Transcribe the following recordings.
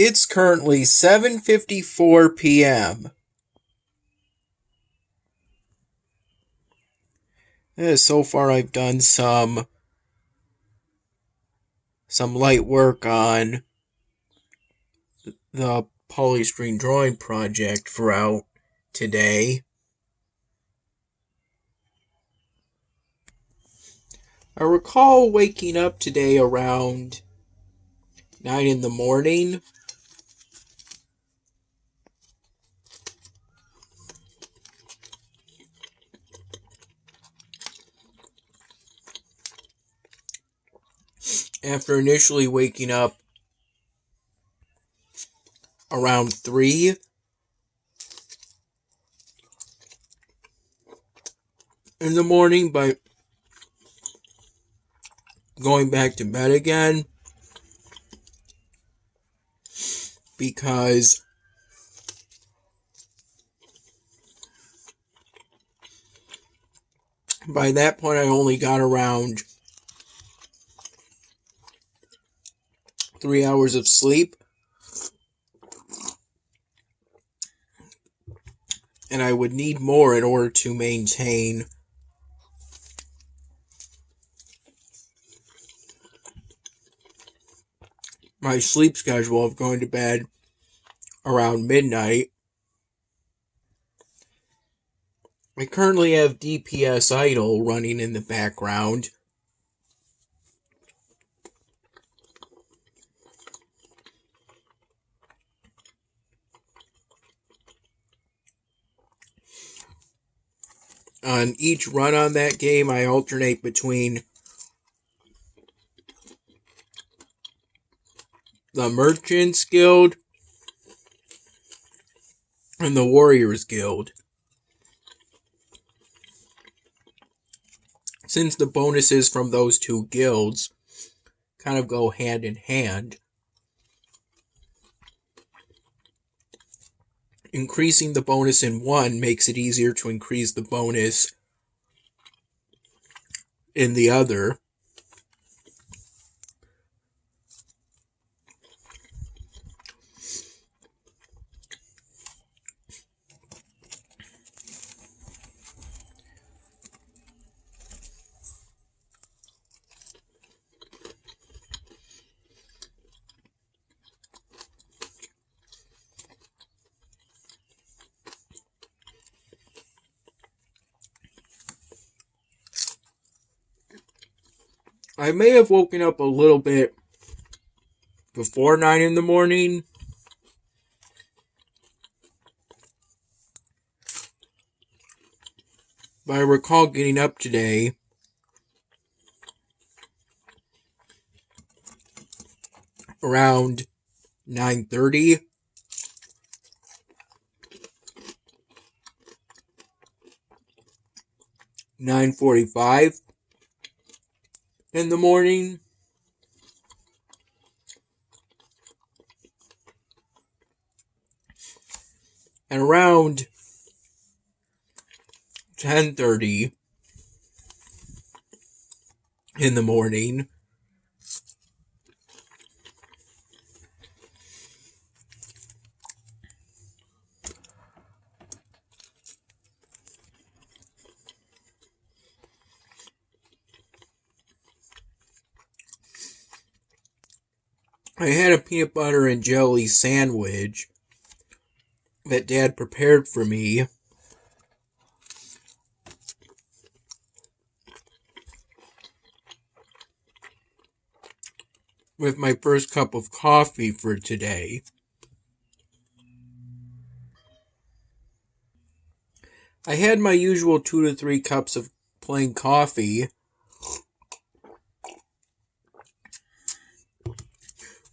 It's currently 7:54 p.m. So far I've done some light work on the polystyrene drawing project throughout today. I recall waking up today around 9 in the morning. After initially waking up around 3 in the morning by going back to bed again because by that point I only got around 3 hours of sleep, and I would need more in order to maintain my sleep schedule of going to bed around midnight. I currently have DPS idle running in the background. On each run on that game, I alternate between the Merchants Guild and the Warriors Guild, since the bonuses from those two guilds kind of go hand in hand. Increasing the bonus in one makes it easier to increase the bonus in the other. I may have woken up a little bit before 9 in the morning. But I recall getting up today around 9:30. (9:45) in the morning. And around 10:30 in the morning, I had a peanut butter and jelly sandwich that Dad prepared for me. With my first cup of coffee for today. I had my usual 2 to 3 cups of plain coffee,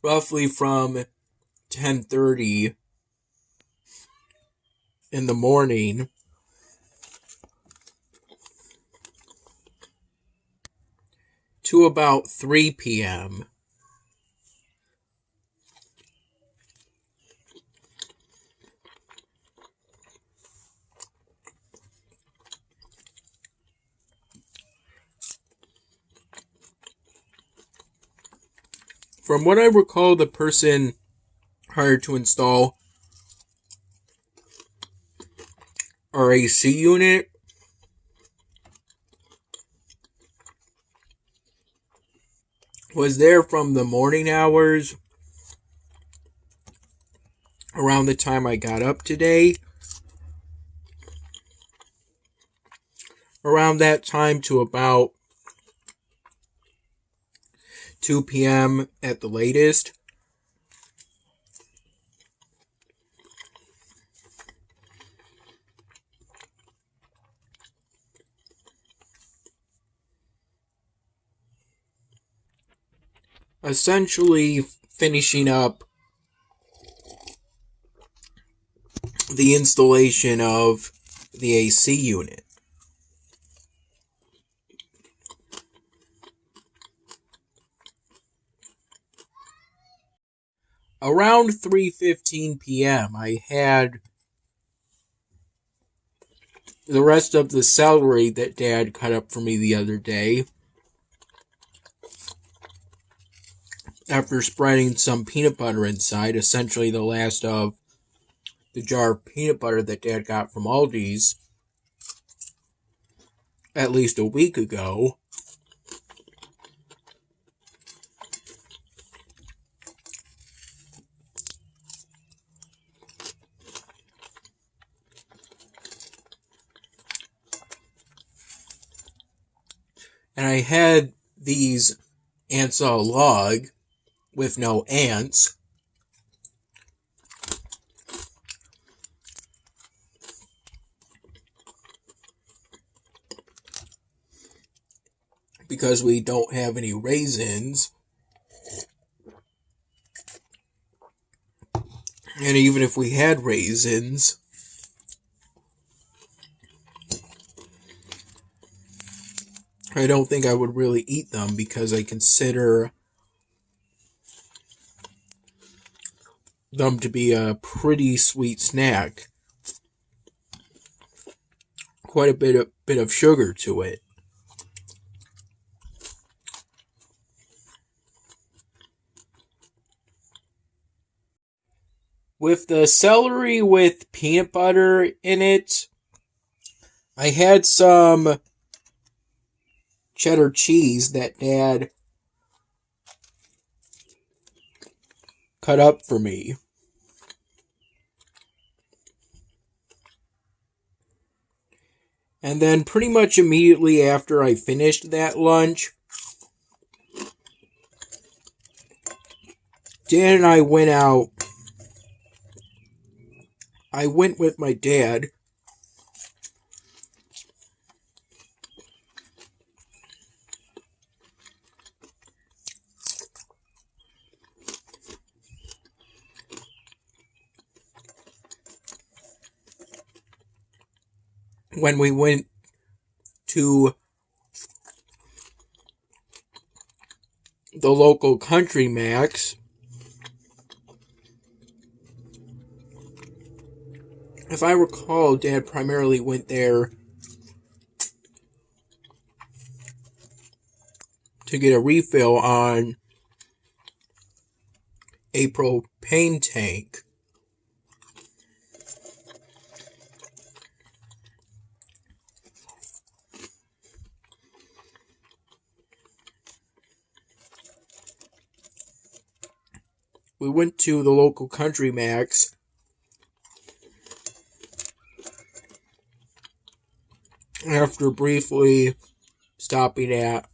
roughly from 10:30 in the morning to about 3 p.m. From what I recall, the person required to install our AC unit. Was there from the morning hours around the time I got up today, around that time to about 2 p.m. at the latest. Essentially finishing up the installation of the AC unit. Around 3:15 p.m., I had the rest of the celery that Dad cut up for me the other day, after spreading some peanut butter inside, essentially the last of the jar of peanut butter that Dad got from Aldi's at least a week ago. And I had these ants on a log with no ants. Because we don't have any raisins. And even if we had raisins, I don't think I would really eat them because I consider them to be a pretty sweet snack. Quite a bit of sugar to it. With the celery with peanut butter in it, I had some cheddar cheese that Dad cut up for me. And then pretty much immediately after I finished that lunch, Dad and I went out. I went with my dad when we went to the local Country Max. If I recall, Dad primarily went there to get a refill on a propane tank. We went to the local Country Max after briefly stopping at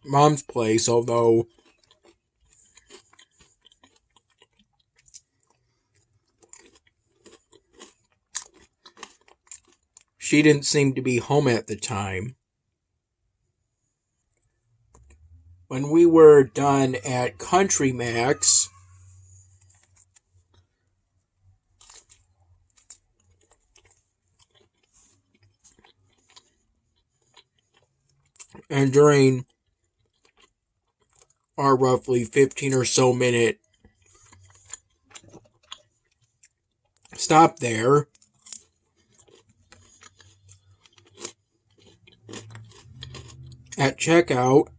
Mom's place, although she didn't seem to be home at the time. When we were done at Country Max, and during our roughly 15 or so minute stop there, at checkout,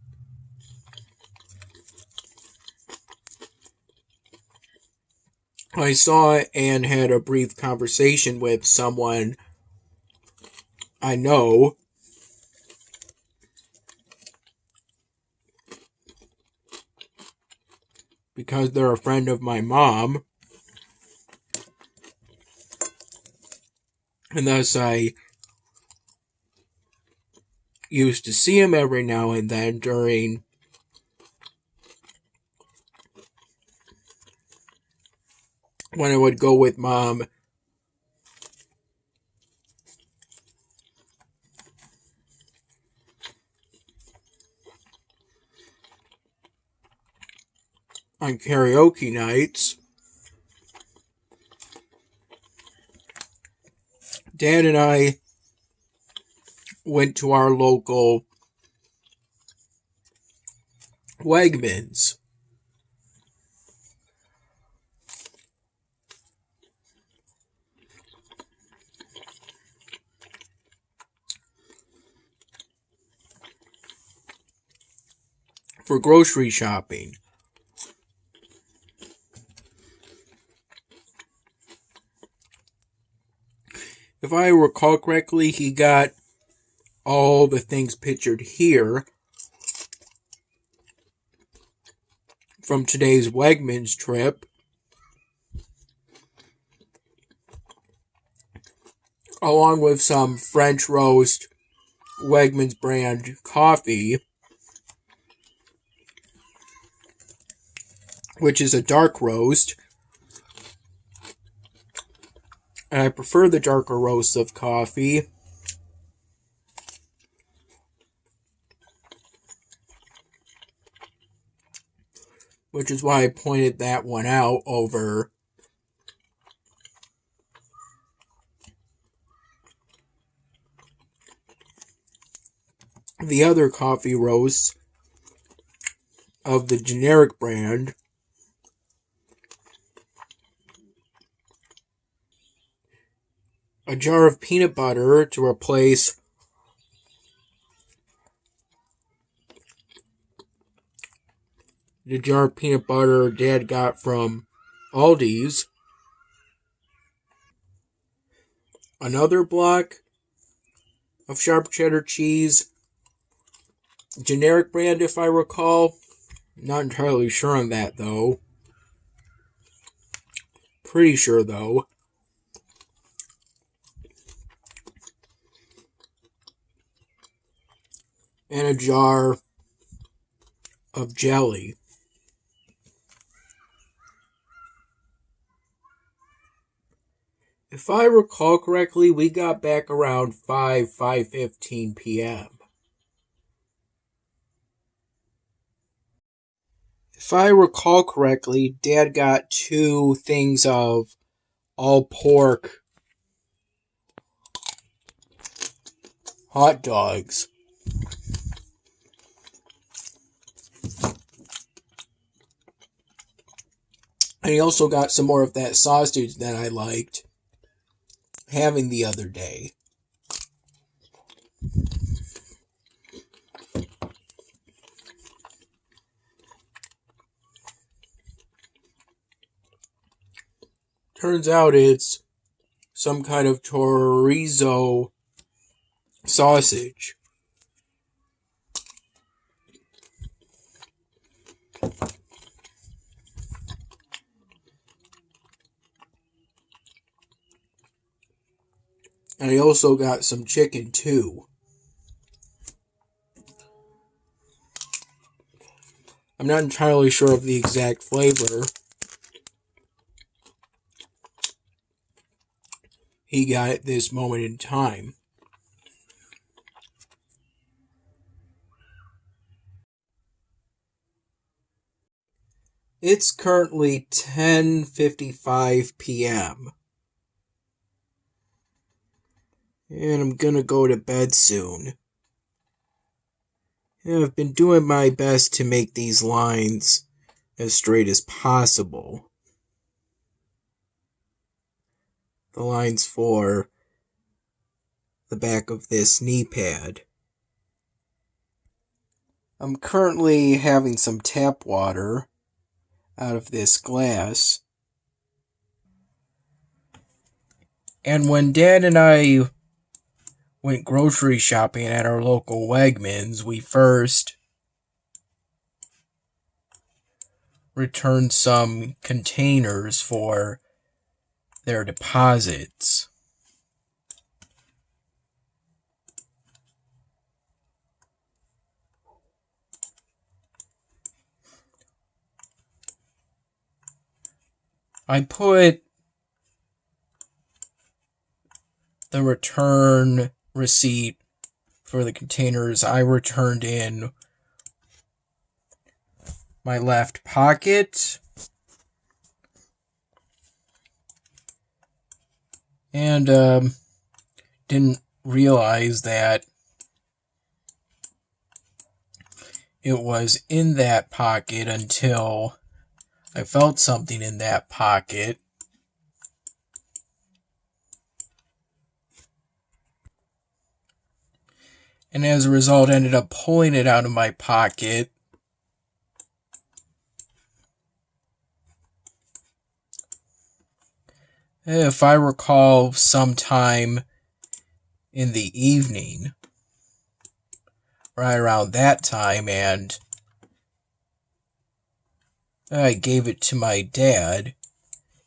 I saw and had a brief conversation with someone I know because they're a friend of my mom, and thus I used to see him every now and then during when I would go with mom on karaoke nights. Dad and I went to our local Wegmans for grocery shopping. If I recall correctly, he got all the things pictured here from today's Wegmans trip, along with some French roast Wegmans brand coffee, which is a dark roast, and I prefer the darker roasts of coffee. Which is why I pointed that one out over the other coffee roasts of the generic brand. A jar of peanut butter to replace the jar of peanut butter Dad got from Aldi's. Another block of sharp cheddar cheese, generic brand if I recall. Not entirely sure on that though. Pretty sure though. And a jar of jelly. If I recall correctly, we got back around 5:15 p.m. If I recall correctly, Dad got 2 things of all pork hot dogs. And he also got some more of that sausage that I liked having the other day. Turns out it's some kind of chorizo sausage. And I also got some chicken too. I'm not entirely sure of the exact flavor he got at this moment in time. It's currently 10:55 p.m. And I'm gonna go to bed soon. And I've been doing my best to make these lines as straight as possible. The lines for the back of this knee pad. I'm currently having some tap water out of this glass. And when Dad and I went grocery shopping at our local Wegmans, we first returned some containers for their deposits. I put the return receipt for the containers I returned in my left pocket, and didn't realize that it was in that pocket until I felt something in that pocket. And as a result, ended up pulling it out of my pocket. If I recall, sometime in the evening, right around that time, and I gave it to my dad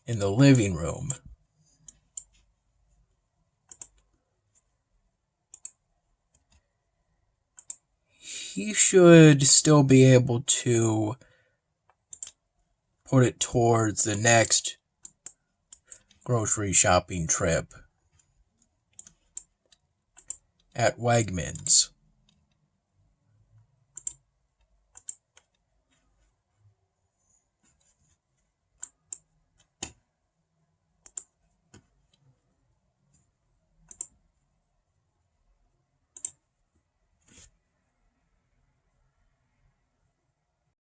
in the living room. He should still be able to put it towards the next grocery shopping trip at Wegmans.